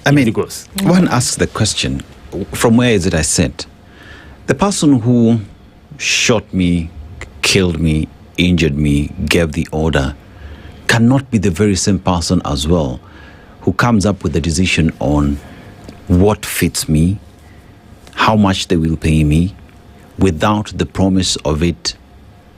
I mean, it goes. One asks the question, from where is it I sit? The person who shot me, killed me, injured me, gave the order, cannot be the very same person as well who comes up with a decision on what fits me, how much they will pay me, without the promise of it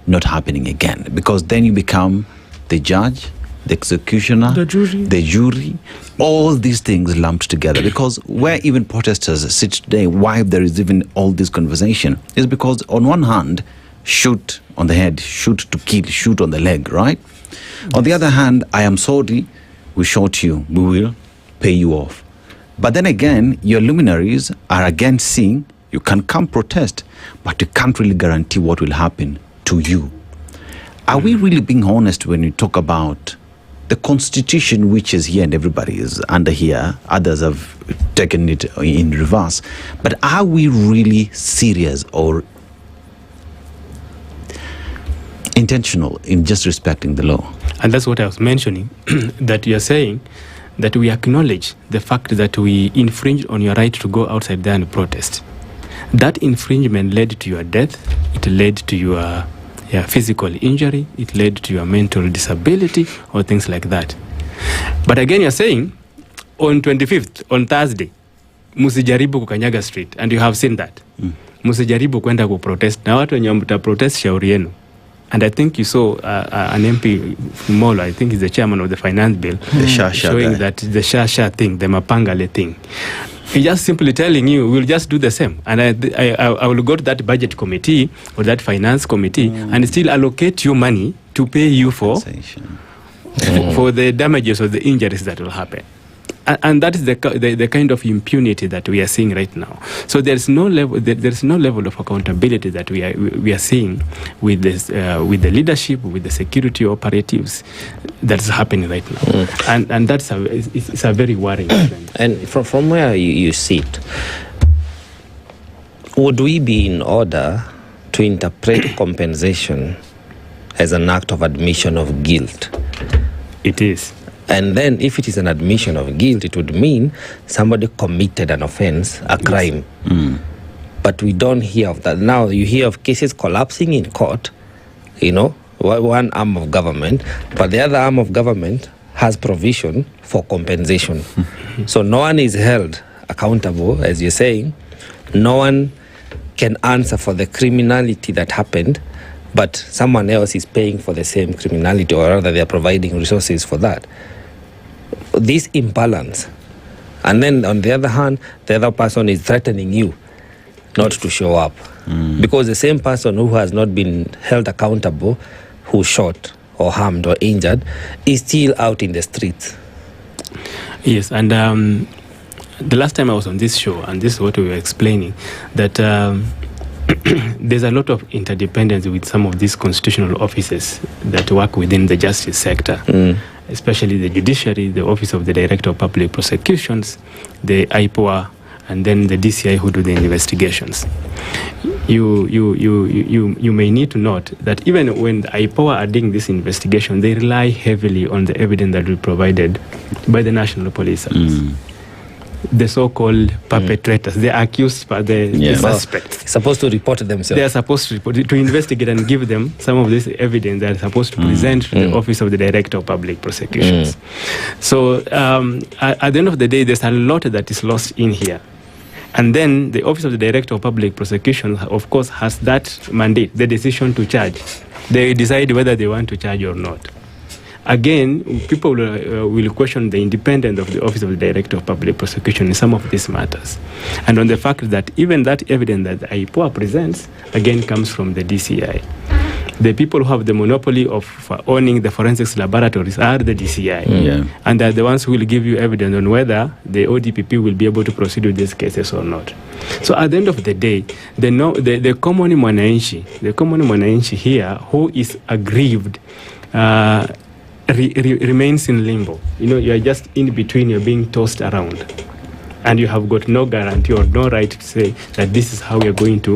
not happening again. Because then you become the judge, the executioner, the jury, all these things lumped together. Because where even protesters sit today, why there is even all this conversation, is because on one hand, shoot on the head, shoot to kill, shoot on the leg, right? Yes. On the other hand, I am sorry, we shot you, we will pay you off. But then again, your luminaries are again seeing you can come protest, but you can't really guarantee what will happen to you. Are we really being honest when we talk about the constitution, which is here and everybody is under here? Others have taken it in reverse. But are we really serious or intentional in just respecting the law? And that's what I was mentioning, that you are saying that we acknowledge the fact that we infringe on your right to go outside there and protest. That infringement led to your death, it led to your physical injury, it led to your mental disability, or things like that. But again, you're saying, on 25th, on Thursday, musijaribu kukanyaga street, and you have seen that. Musijaribu kwenda kuprotest. Na watu wenye mtaprotest shauri yenu. And I think you saw an MP from Molo, I think he's the chairman of the finance bill, showing guy. That the Shasha thing, the Mapangale thing. He's just simply telling you, we'll just do the same. And I will go to that budget committee or that finance committee and still allocate you money to pay you for the damages or the injuries that will happen. And that is the kind of impunity that we are seeing right now. So there's no level of accountability that we are seeing with this with the leadership, with the security operatives that's happening right now. And that's it's a very worrying trend. And from where you sit, would we be in order to interpret compensation as an act of admission of guilt? It is. And then if it is an admission of guilt, it would mean somebody committed an offense, a crime. But we don't hear of that. Now you hear of cases collapsing in court, one arm of government, but the other arm of government has provision for compensation. So no one is held accountable, as you're saying. No one can answer for the criminality that happened, but someone else is paying for the same criminality, or rather they are providing resources for that. This imbalance. And then on the other hand, the other person is threatening you not to show up. Because the same person who has not been held accountable, who shot or harmed or injured, is still out in the streets. Yes, and the last time I was on this show, and this is what we were explaining, that there's a lot of interdependence with some of these constitutional offices that work within the justice sector, especially the judiciary, the Office of the Director of Public Prosecutions, the IPOA, and then the DCI who do the investigations. You may need to note that even when the IPOA are doing this investigation, they rely heavily on the evidence that will be provided by the National Police Service. The so-called perpetrators, the accused, the suspects. Supposed to report themselves. They are supposed to report, to investigate and give them some of this evidence that are supposed to present to the Office of the Director of Public Prosecutions. So at the end of the day, there's a lot that is lost in here. And then the Office of the Director of Public Prosecutions, of course, has that mandate, the decision to charge. They decide whether they want to charge or not. Again, people will question the independence of the Office of the Director of Public Prosecution in some of these matters. And on the fact that even that evidence that the IPOA presents, again, comes from the DCI. The people who have the monopoly of owning the forensics laboratories are the DCI. And they're the ones who will give you evidence on whether the ODPP will be able to proceed with these cases or not. So at the end of the day, the common mwananchi here who is aggrieved remains in limbo. You are just in between, you're being tossed around. And you have got no guarantee or no right to say that this is how you're going to